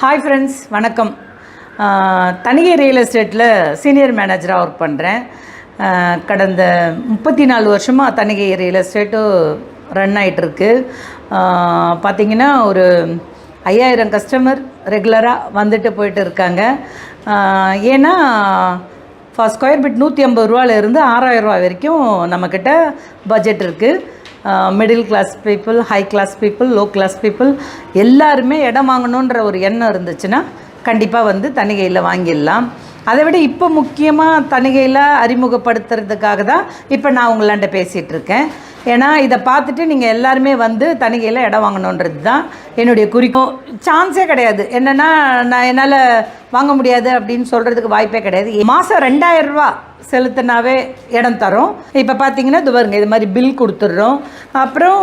Hi friends, வணக்கம். Thanigai real எஸ்டேட்டில் senior மேனேஜராக ஒர்க் பண்ணுறேன். கடந்த 34 வருஷமாக தனிகை ரியல் எஸ்டேட்டு ரன் ஆகிட்டுருக்கு. பார்த்திங்கன்னா ஒரு 5000 கஸ்டமர் ரெகுலராக வந்துட்டு போயிட்டு இருக்காங்க. ஏன்னா ஸ்கொயர் ஃபீட் 150 ரூபாயிலேருந்து 6000 ரூபா வரைக்கும் நம்மக்கிட்ட பட்ஜெட் இருக்குது. Middle class people, high class people, low class people எல்லாருமே இடம் வாங்கணுன்ற ஒரு எண்ணம் இருந்துச்சுன்னா கண்டிப்பாக வந்து தணிகையில் வாங்கிடலாம். அதை விட இப்போ முக்கியமாக தணிகையில் அறிமுகப்படுத்துறதுக்காக தான் இப்போ நான் உங்களாண்ட பேசிகிட்ருக்கேன். ஏன்னா இதை பார்த்துட்டு நீங்கள் எல்லாருமே வந்து தணிகையில் இடம் வாங்கணுன்றது தான் என்னுடைய குறிக்கோள். சான்ஸே கிடையாது. என்னென்னா நான் என்னால் வாங்க முடியாது அப்படின்னு சொல்கிறதுக்கு வாய்ப்பே கிடையாது. மாதம் 2000 ரூபா செலுத்தினாவே இடம் தரோம். இப்போ பார்த்தீங்கன்னா இது பாருங்க, இது மாதிரி பில் கொடுத்துட்றோம். அப்புறம்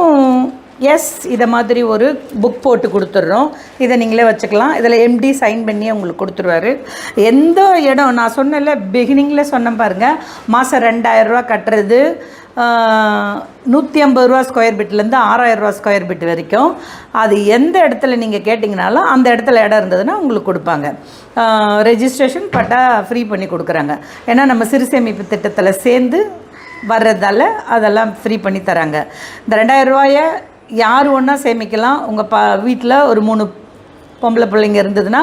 இதை மாதிரி ஒரு புக் போட்டு கொடுத்துட்றோம். இதை நீங்களே வச்சுக்கலாம். இதில் எம்டி சைன் பண்ணி உங்களுக்கு கொடுத்துருவாரு. எந்த இடம் நான் சொன்னல, பிகினிங்கில் சொன்னேன் பாருங்கள், மாதம் 2000 ரூபா கட்டுறது, 150 ரூபா ஸ்கொயர் ஃபீட்லேருந்து 6000 ரூபா ஸ்கொயர் ஃபீட் வரைக்கும். அது எந்த இடத்துல நீங்கள் கேட்டிங்கனாலும் அந்த இடத்துல இடம் இருந்ததுன்னா உங்களுக்கு கொடுப்பாங்க. ரெஜிஸ்ட்ரேஷன் பட்டா ஃப்ரீ பண்ணி கொடுக்குறாங்க. ஏன்னா நம்ம சிறு சேமிப்பு திட்டத்தில் சேர்ந்து வர்றதால அதெல்லாம் ஃப்ரீ பண்ணி தராங்க. இந்த 2000 ரூபாயை யார் ஒன்றா சேமிக்கலாம். உங்கள் வீட்டில் ஒரு 3 பொம்பளை பிள்ளைங்க இருந்ததுன்னா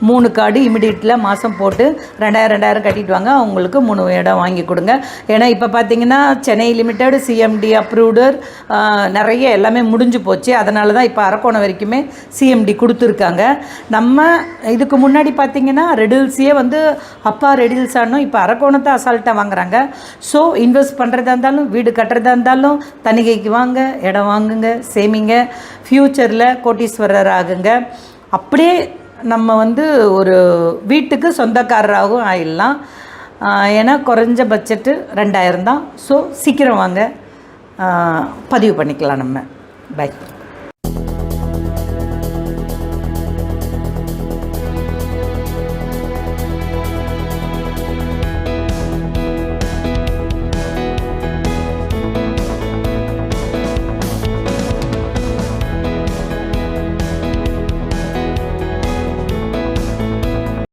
3 கார்டு இமிடியேட்டில் மாதம் போட்டு 2000 கட்டிட்டு வாங்க. அவங்களுக்கு 3 இடம் வாங்கி கொடுங்க. ஏன்னா இப்போ பார்த்தீங்கன்னா சென்னை லிமிடெட், சிஎம்டி அப்ரூவ்டர் நிறைய எல்லாமே முடிஞ்சு போச்சு. அதனால தான் இப்போ அரக்கோணம் வரைக்குமே சிஎம்டி கொடுத்துருக்காங்க. நம்ம இதுக்கு முன்னாடி பார்த்திங்கன்னா ரெடில்ஸையே வந்து அப்பா ரெடில்ஸ் ஆனோம், இப்போ அரக்கோணத்தை அசால்ட்டாக வாங்குறாங்க. ஸோ இன்வெஸ்ட் பண்ணுறதா இருந்தாலும், வீடு கட்டுறதா இருந்தாலும் தணிகைக்கு வாங்க, இடம் வாங்குங்க, சேமிங்க. ஃப்யூச்சரில் கோட்டீஸ்வரர் ஆகுங்க. அப்படியே நம்ம வந்து ஒரு வீட்டுக்கு சொந்தக்காரராகவும் ஆயிடலாம். ஏன்னா குறைஞ்ச பட்ஜெட்டு 2000 தான். ஸோ சீக்கிரம் வாங்க, பதிவு பண்ணிக்கலாம் நம்ம. பை.